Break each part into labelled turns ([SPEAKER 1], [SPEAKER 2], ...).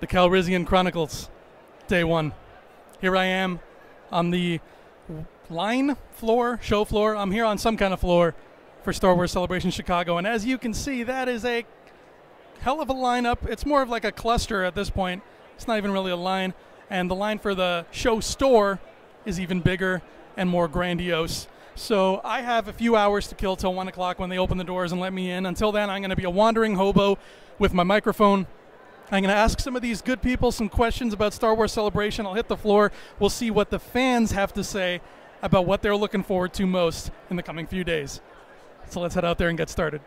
[SPEAKER 1] The Calrissian Chronicles, day one. Here I am on the show floor. I'm here on some kind of floor for Star Wars Celebration Chicago. And as you can see, that is a hell of a lineup. It's more of like a cluster at this point. It's not even really a line. And the line for the show store is even bigger and more grandiose. So I have a few hours to kill till 1 o'clock when they open the doors and let me in. Until then, I'm going to be a wandering hobo with my microphone. I'm going to ask some of these good people some questions about Star Wars Celebration. I'll hit the floor. We'll see what the fans have to say about what they're looking forward to most in the coming few days. So let's head out there and get started.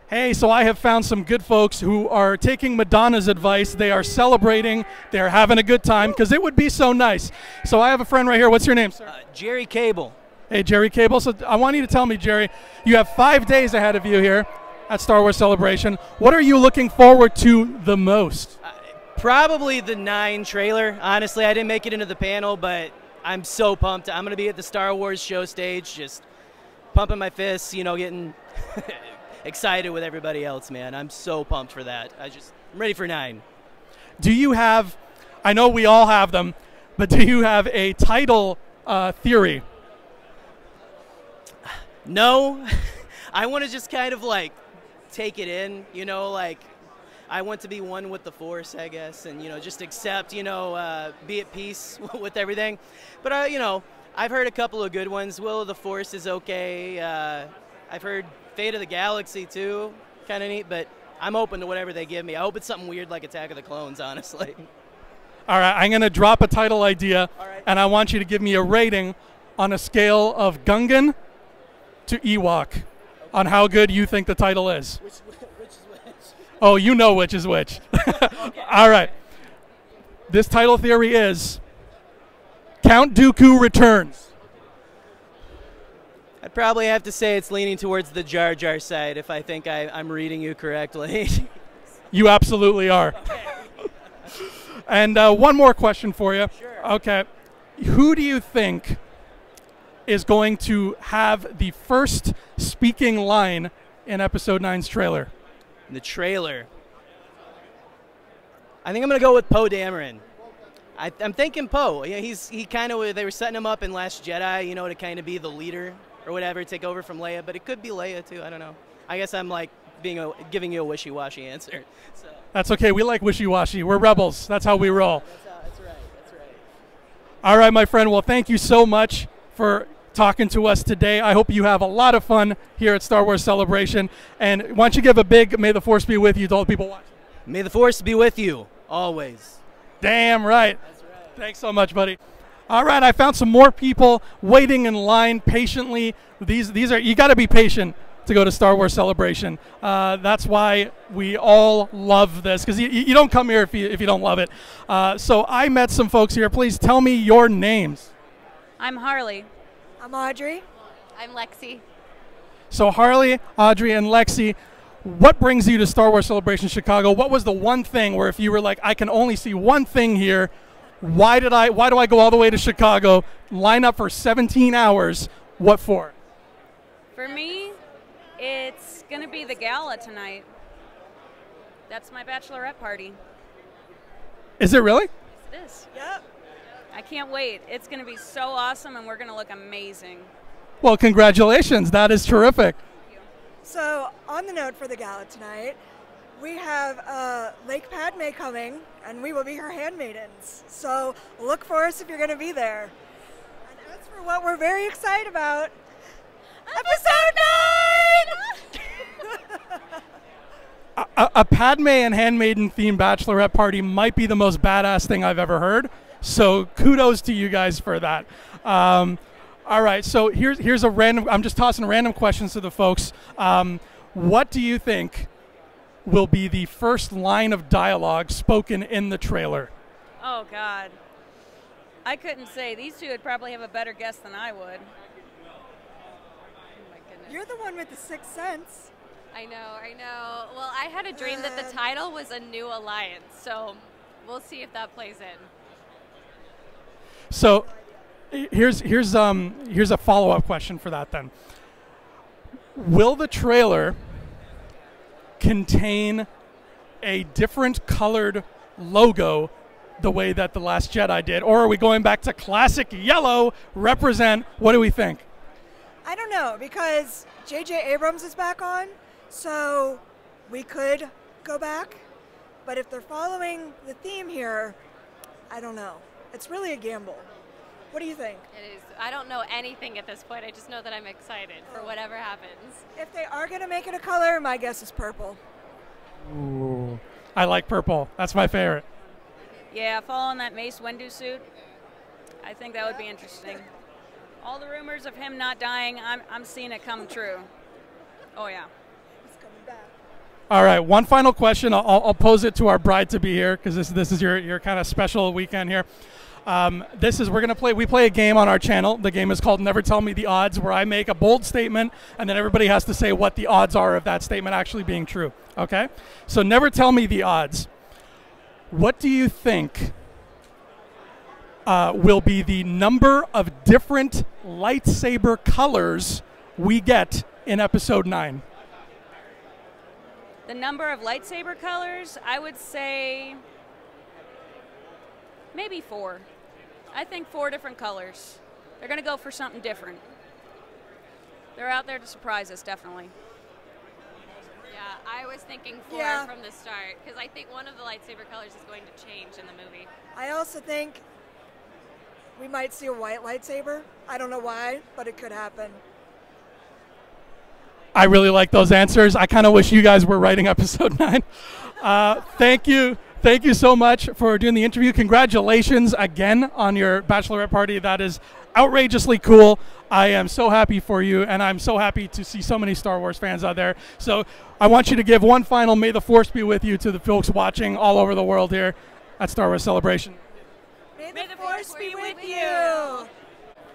[SPEAKER 1] Hey, so I have found some good folks who are taking Madonna's advice. They are celebrating. They are having a good time because it would be so nice. So I have a friend right here. What's your name, sir?
[SPEAKER 2] Jerry Cable.
[SPEAKER 1] Hey, Jerry Cable. So I want you to tell me, Jerry, you have 5 days ahead of you here at Star Wars Celebration. What are you looking forward to the most?
[SPEAKER 2] Probably the 9 trailer. Honestly, I didn't make it into the panel, but I'm so pumped. I'm going to be at the Star Wars show stage, just pumping my fists, you know, getting excited with everybody else, man. I'm so pumped for that. I'm ready for 9.
[SPEAKER 1] Do you have, I know we all have them, but do you have a title theory?
[SPEAKER 2] No. I want to just kind of like take it in, you know, like I want to be one with the Force, I guess, and, you know, just accept, you know, be at peace with everything. But, you know, I've heard a couple of good ones. Will of the Force is okay. I've heard Fate of the Galaxy, too, kind of neat, but I'm open to whatever they give me. I hope it's something weird like Attack of the Clones, honestly.
[SPEAKER 1] All right, I'm going to drop a title idea, and I want you to give me a rating on a scale of Gungan to Ewok on how good you think the title is.
[SPEAKER 2] Which is which?
[SPEAKER 1] Oh, you know which is which.
[SPEAKER 2] Okay.
[SPEAKER 1] All right. This title theory is Count Dooku Returns.
[SPEAKER 2] I'd probably have to say it's leaning towards the Jar Jar side if I think I'm reading you correctly.
[SPEAKER 1] You absolutely are.
[SPEAKER 2] Okay.
[SPEAKER 1] And one more question for you.
[SPEAKER 2] Sure.
[SPEAKER 1] Okay. Who do you think is going to have the first speaking line in Episode 9's trailer?
[SPEAKER 2] The trailer. I think I'm going to go with Poe Dameron. I'm thinking Poe. Yeah, he kind of, they were setting him up in Last Jedi, you know, to kind of be the leader or whatever, take over from Leia, but it could be Leia too, I don't know. I guess I'm like giving you a wishy-washy answer. So.
[SPEAKER 1] That's okay, we like wishy-washy. We're rebels, that's how we roll.
[SPEAKER 2] That's right.
[SPEAKER 1] All right, my friend, well, thank you so much for talking to us today. I hope you have a lot of fun here at Star Wars Celebration. And why don't you give a big May the Force be with you to all the people watching.
[SPEAKER 2] May the Force be with you, always.
[SPEAKER 1] Damn right.
[SPEAKER 2] That's right.
[SPEAKER 1] Thanks so much, buddy. All right, I found some more people waiting in line patiently. These are, you got to be patient to go to Star Wars Celebration. That's why we all love this, because you don't come here if you don't love it. So I met some folks here. Please tell me your names.
[SPEAKER 3] I'm Harley.
[SPEAKER 4] I'm Audrey.
[SPEAKER 3] I'm Lexi.
[SPEAKER 1] So Harley, Audrey, and Lexi, what brings you to Star Wars Celebration Chicago? What was the one thing where if you were like, I can only see one thing here, why do I go all the way to Chicago, line up for 17 hours, what for?
[SPEAKER 3] For me, it's going to be the gala tonight. That's my bachelorette party.
[SPEAKER 1] Is it really?
[SPEAKER 3] Yes, it is.
[SPEAKER 4] Yep.
[SPEAKER 3] I can't wait. It's going to be so awesome, and we're going to look amazing.
[SPEAKER 1] Well, congratulations. That is terrific.
[SPEAKER 3] Thank you.
[SPEAKER 4] So, on the note for the gala tonight, we have Lake Padme coming, and we will be her handmaidens. So, look for us if you're going to be there. And as for what we're very excited about, Episode 9!
[SPEAKER 1] A Padme and Handmaiden themed bachelorette party might be the most badass thing I've ever heard. So kudos to you guys for that. All right, so here's a random. I'm just tossing random questions to the folks. What do you think will be the first line of dialogue spoken in the trailer?
[SPEAKER 3] Oh, God. I couldn't say. These two would probably have a better guess than I would. Oh, my goodness.
[SPEAKER 4] You're the one with the sixth sense.
[SPEAKER 5] I know. Well, I had a dream that the title was A New Alliance, so we'll see if that plays in.
[SPEAKER 1] So here's a follow-up question for that then. Will the trailer contain a different colored logo the way that The Last Jedi did? Or are we going back to classic yellow, represent? What do we think?
[SPEAKER 4] I don't know, because J.J. Abrams is back on, so we could go back. But if they're following the theme here, I don't know. It's really a gamble. What do you think?
[SPEAKER 5] It is. I don't know anything at this point. I just know that I'm excited for whatever happens.
[SPEAKER 4] If they are going to make it a color, my guess is purple.
[SPEAKER 1] Ooh, I like purple. That's my favorite.
[SPEAKER 3] Yeah, following that Mace Windu suit, I think that would be interesting. All the rumors of him not dying, I'm seeing it come true. Oh, yeah.
[SPEAKER 4] He's coming back.
[SPEAKER 1] All right, one final question. I'll pose it to our bride to be here, because this is your kind of special weekend here. We play a game on our channel. The game is called Never Tell Me the Odds, where I make a bold statement, and then everybody has to say what the odds are of that statement actually being true. Okay? So never tell me the odds. What do you think will be the number of different lightsaber colors we get in episode 9?
[SPEAKER 3] The number of lightsaber colors, I would say maybe 4. I think 4 different colors. They're going to go for something different. They're out there to surprise us, definitely.
[SPEAKER 5] Yeah, I was thinking 4
[SPEAKER 4] Yeah.
[SPEAKER 5] from the start because I think one of the lightsaber colors is going to change in the movie.
[SPEAKER 4] I also think we might see a white lightsaber. I don't know why, but it could happen.
[SPEAKER 1] I really like those answers. I kind of wish you guys were writing episode 9. Thank you. Thank you so much for doing the interview. Congratulations again on your bachelorette party. That is outrageously cool. I am so happy for you, and I'm so happy to see so many Star Wars fans out there. So I want you to give one final May the Force be with you to the folks watching all over the world here at Star Wars Celebration.
[SPEAKER 4] May the Force be with you.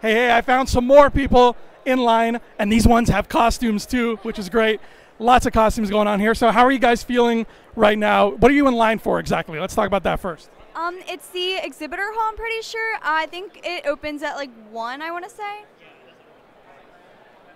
[SPEAKER 1] Hey, I found some more people in line, and these ones have costumes too, which is great. Lots of costumes going on here. So how are you guys feeling right now? What are you in line for exactly? Let's talk about that first.
[SPEAKER 6] It's the exhibitor hall, I'm pretty sure. I think it opens at like 1, I want to say.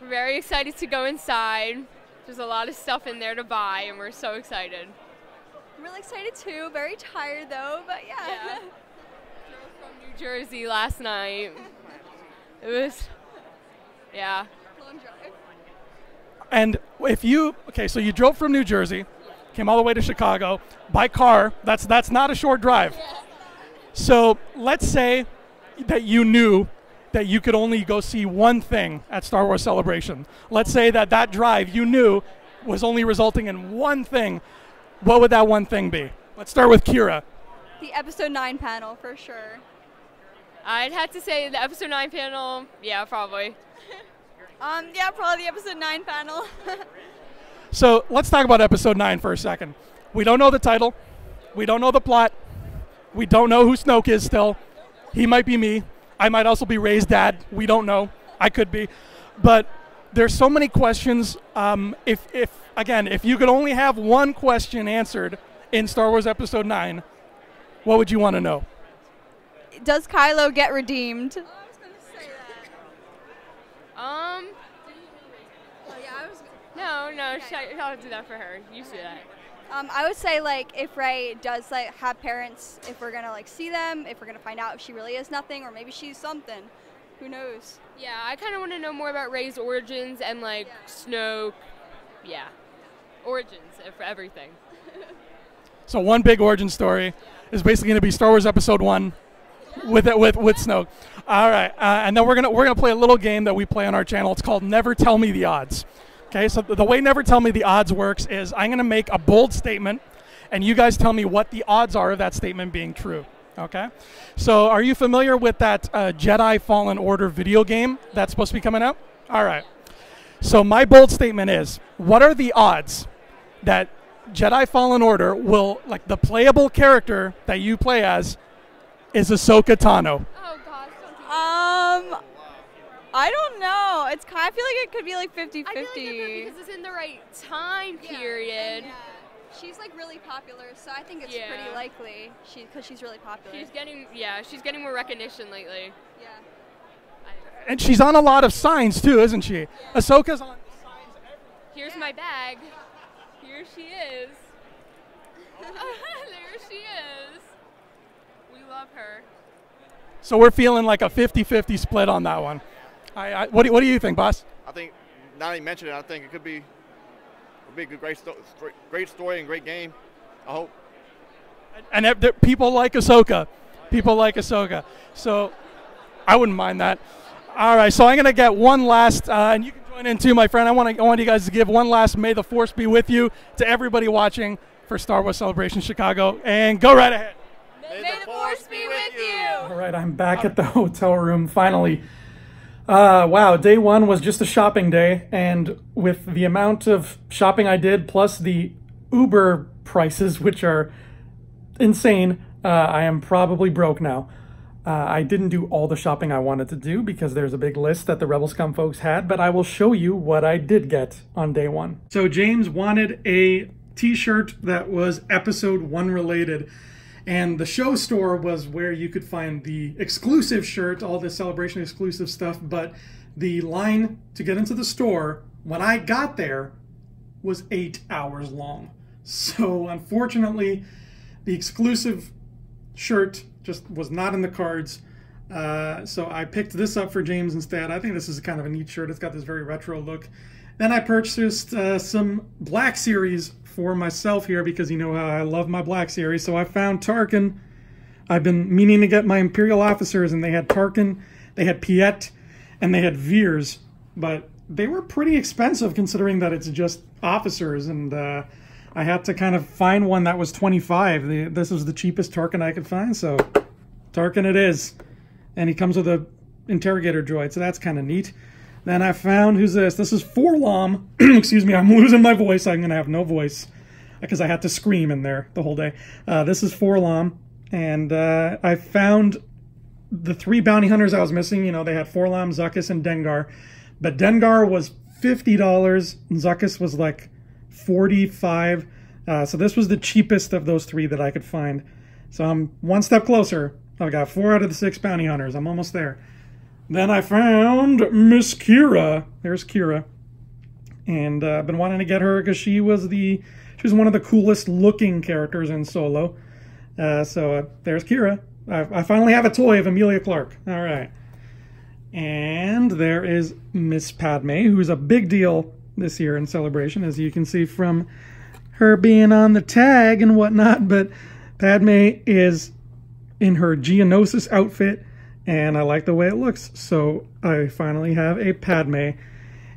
[SPEAKER 7] We're very excited to go inside. There's a lot of stuff in there to buy, and we're so excited.
[SPEAKER 6] I'm really excited too. Very tired though, but yeah.
[SPEAKER 7] Drove from New Jersey last night. It was, yeah.
[SPEAKER 6] Long drive.
[SPEAKER 1] And so you drove from New Jersey, came all the way to Chicago by car. That's not a short drive. So let's say that you knew that you could only go see one thing at Star Wars Celebration. Let's say that drive you knew was only resulting in one thing. What would that one thing be? Let's start with Kira.
[SPEAKER 6] The episode 9 panel for sure.
[SPEAKER 7] I'd have to say the episode 9 panel, yeah, probably.
[SPEAKER 6] Yeah, probably the episode 9 panel.
[SPEAKER 1] So let's talk about episode 9 for a second. We don't know the title. We don't know the plot. We don't know who Snoke is still. He might be me. I might also be Rey's dad. We don't know. I could be. But there's so many questions. If you could only have one question answered in Star Wars episode 9, what would you want to know?
[SPEAKER 6] Does Kylo get redeemed?
[SPEAKER 7] No, I'll do that for her. You do that.
[SPEAKER 6] I would say like if Rey does like have parents, if we're gonna like see them, if we're gonna find out if she really is nothing or maybe she's something. Who knows?
[SPEAKER 7] Yeah, I kind of want to know more about Rey's origins and like Snoke. Yeah, origins for everything.
[SPEAKER 1] So one big origin story is basically going to be Star Wars Episode 1 with Snoke. All right, and then we're gonna play a little game that we play on our channel. It's called Never Tell Me the Odds. Okay, so the way Never Tell Me the Odds works is I'm going to make a bold statement, and you guys tell me what the odds are of that statement being true. Okay, so are you familiar with that Jedi Fallen Order video game that's supposed to be coming out? All right. So my bold statement is, what are the odds that Jedi Fallen Order will, like the playable character that you play as, is Ahsoka Tano?
[SPEAKER 7] Oh gosh, don't do that.
[SPEAKER 6] I don't know. I feel like it could be like 50-50.
[SPEAKER 7] I feel like because it's in the right time period.
[SPEAKER 6] Yeah. She's like really popular, so I think it's
[SPEAKER 7] Yeah.
[SPEAKER 6] pretty likely because she's really popular.
[SPEAKER 7] She's getting more recognition lately.
[SPEAKER 6] Yeah.
[SPEAKER 1] And she's on a lot of signs too, isn't she?
[SPEAKER 6] Yeah.
[SPEAKER 1] Ahsoka's on signs everywhere.
[SPEAKER 7] Here's my bag. Here she is. There she is. We love her.
[SPEAKER 1] So we're feeling like a 50-50 split on that one. What do you think, boss?
[SPEAKER 8] I think, now that you mentioned it, I think it could be a great story and great game. I hope.
[SPEAKER 1] And people like Ahsoka. People like Ahsoka. So I wouldn't mind that. All right, so I'm going to get one last, and you can join in too, my friend. I want you guys to give one last May the Force be with you to everybody watching for Star Wars Celebration Chicago. And go right ahead.
[SPEAKER 7] May the Force be with you.
[SPEAKER 1] All right, I'm back at the hotel room finally. Wow, day one was just a shopping day, and with the amount of shopping I did, plus the Uber prices, which are insane, I am probably broke now. I didn't do all the shopping I wanted to do because there's a big list that the Rebel Scum folks had, but I will show you what I did get on day one. So James wanted a t-shirt that was episode 1 related. And the show store was where you could find the exclusive shirt, all the Celebration exclusive stuff, but the line to get into the store, when I got there, was 8 hours long. So unfortunately, the exclusive shirt just was not in the cards. So I picked this up for James instead. I think this is kind of a neat shirt. It's got this very retro look. Then I purchased some Black Series for myself here because you know how I love my Black Series. So I found Tarkin. I've been meaning to get my Imperial officers, and they had Tarkin, they had Piet, and they had Veers. But they were pretty expensive considering that it's just officers, and I had to kind of find one that was 25. This was the cheapest Tarkin I could find, so Tarkin it is. And he comes with a interrogator droid, so that's kind of neat. Then I found, who's this? This is Forlom. Excuse me, I'm losing my voice. I'm going to have no voice because I had to scream in there the whole day. This is Forlom, and I found the 3 bounty hunters I was missing. You know, they had Forlom, Zuckuss, and Dengar. But Dengar was $50, and Zuckuss was like $45. So this was the cheapest of those 3 that I could find. So I'm one step closer. I've got 4 out of the 6 bounty hunters. I'm almost there. Then I found Miss Kira. There's Kira. And I've been wanting to get her because she was one of the coolest looking characters in Solo. So there's Kira. I finally have a toy of Emilia Clarke. All right. And there is Miss Padme, who's a big deal this year in Celebration, as you can see from her being on the tag and whatnot. But Padme is in her Geonosis outfit, and I like the way it looks. So I finally have a Padme.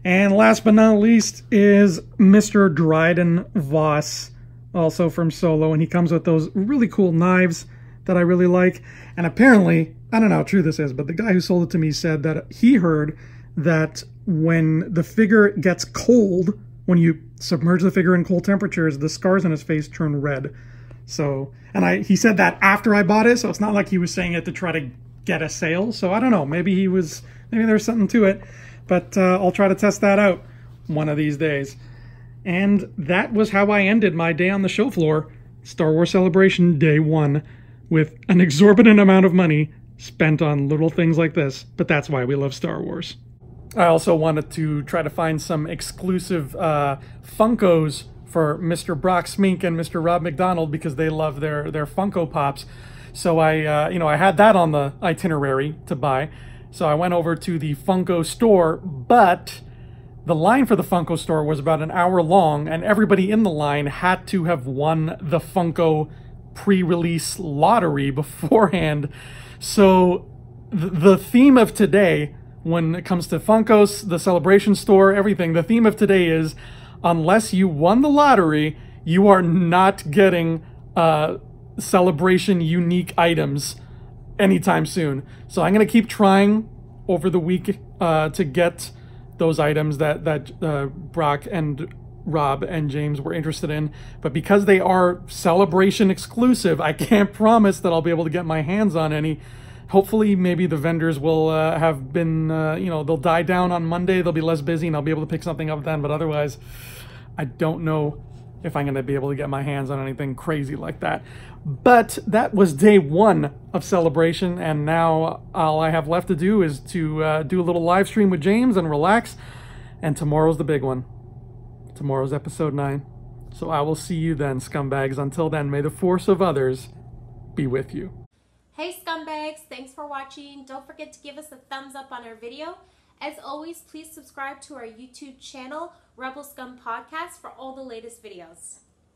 [SPEAKER 1] And last but not least is Mr. Dryden Voss, also from Solo, and he comes with those really cool knives that I really like. And apparently, I don't know how true this is, but the guy who sold it to me said that he heard that when the figure gets cold, when you submerge the figure in cold temperatures, the scars on his face turn red. So, and he said that after I bought it, so it's not like he was saying it to try to get a sale. So I don't know, maybe there's something to it, but I'll try to test that out one of these days. And that was how I ended my day on the show floor, Star Wars Celebration Day 1, with an exorbitant amount of money spent on little things like this, but that's why we love Star Wars. I also wanted to try to find some exclusive Funkos for Mr. Brock Smink and Mr. Rob McDonald because they love their Funko Pops. So I had that on the itinerary to buy. So I went over to the Funko store, but the line for the Funko store was about an hour long, and everybody in the line had to have won the Funko pre-release lottery beforehand. So the theme of today, when it comes to Funkos, the Celebration store, everything, the theme of today is, unless you won the lottery, you are not getting Celebration unique items anytime soon. So I'm going to keep trying over the week to get those items that Brock and Rob and James were interested in. But because they are Celebration exclusive, I can't promise that I'll be able to get my hands on any. Hopefully, maybe the vendors will have been, they'll die down on Monday. They'll be less busy and I'll be able to pick something up then. But otherwise, I don't know if I'm going to be able to get my hands on anything crazy like that. But that was day 1 of Celebration, and now all I have left to do is to do a little live stream with James and relax. And tomorrow's the big one. Tomorrow's episode 9. So I will see you then, scumbags. Until then, may the force of others be with you.
[SPEAKER 9] Hey scumbags, thanks for watching. Don't forget to give us a thumbs up on our video. As always, please subscribe to our YouTube channel, Rebel Scum Podcast, for all the latest videos.